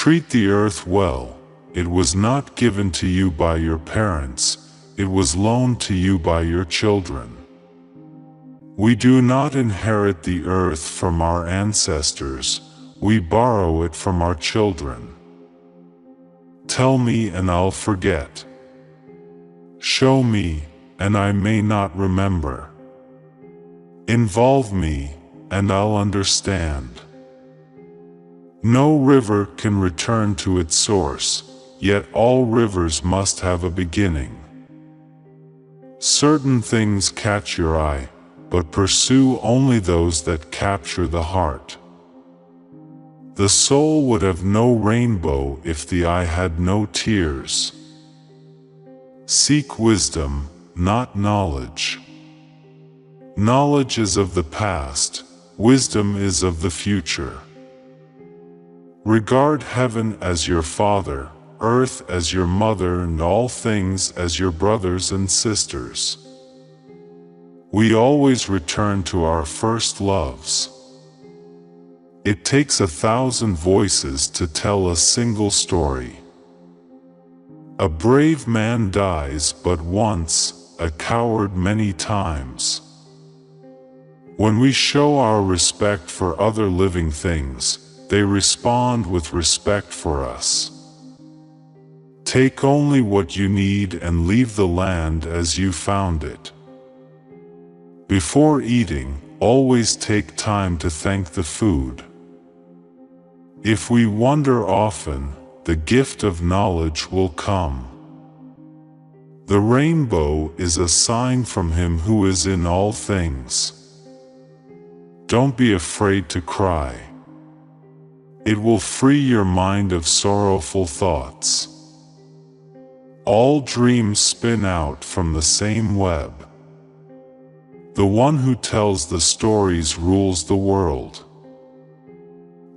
Treat the earth well. It was not given to you by your parents, it was loaned to you by your children. We do not inherit the earth from our ancestors, we borrow it from our children. Tell me and I'll forget. Show me, and I may not remember. Involve me, and I'll understand. No river can return to its source, yet all rivers must have a beginning. Certain things catch your eye, but pursue only those that capture the heart. The soul would have no rainbow if the eye had no tears. Seek wisdom, not knowledge. Knowledge is of the past, wisdom is of the future. Regard heaven as your father, earth as your mother, and all things as your brothers and sisters. We always return to our first loves. It takes 1,000 voices to tell a single story. A brave man dies but once, a coward many times. When we show our respect for other living things, they respond with respect for us. Take only what you need and leave the land as you found it. Before eating, always take time to thank the food. If we wonder often, the gift of knowledge will come. The rainbow is a sign from Him who is in all things. Don't be afraid to cry. It will free your mind of sorrowful thoughts. All dreams spin out from the same web. The one who tells the stories rules the world.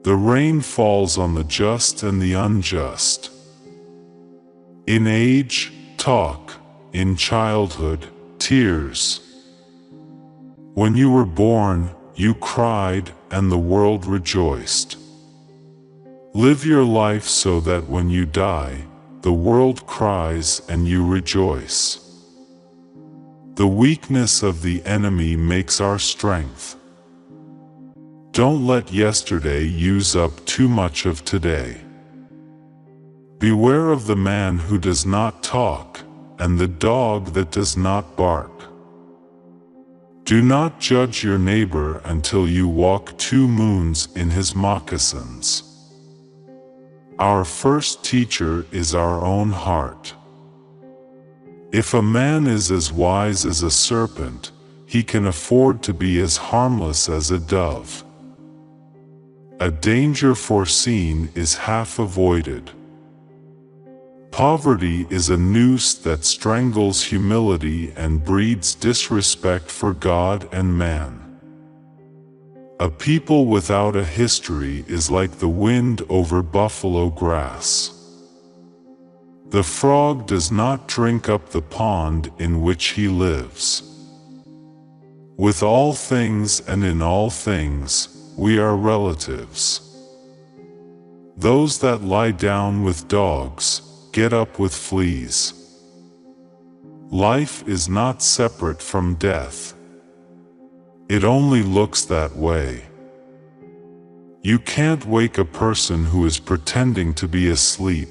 The rain falls on the just and the unjust. In age, talk; in childhood, tears. When you were born, you cried, and the world rejoiced. Live your life so that when you die, the world cries and you rejoice. The weakness of the enemy makes our strength. Don't let yesterday use up too much of today. Beware of the man who does not talk, and the dog that does not bark. Do not judge your neighbor until you walk 2 moons in his moccasins. Our first teacher is our own heart. If a man is as wise as a serpent, he can afford to be as harmless as a dove. A danger foreseen is half avoided. Poverty is a noose that strangles humility and breeds disrespect for God and man. A people without a history is like the wind over buffalo grass. The frog does not drink up the pond in which he lives. With all things and in all things, we are relatives. Those that lie down with dogs, get up with fleas. Life is not separate from death. It only looks that way. You can't wake a person who is pretending to be asleep.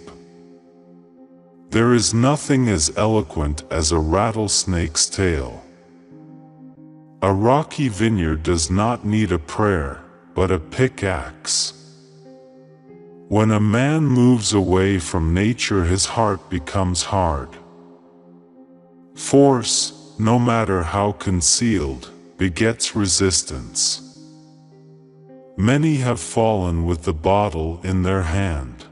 There is nothing as eloquent as a rattlesnake's tail. A rocky vineyard does not need a prayer, but a pickaxe. When a man moves away from nature, his heart becomes hard. Force, no matter how concealed, begets resistance. Many have fallen with the bottle in their hand.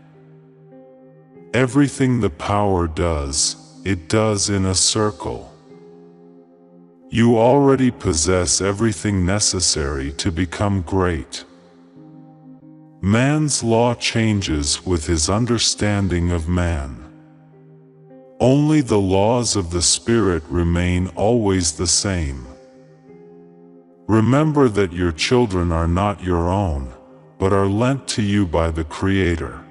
Everything the power does, it does in a circle. You already possess everything necessary to become great. Man's law changes with his understanding of man. Only the laws of the Spirit remain always the same. Remember that your children are not your own, but are lent to you by the Creator.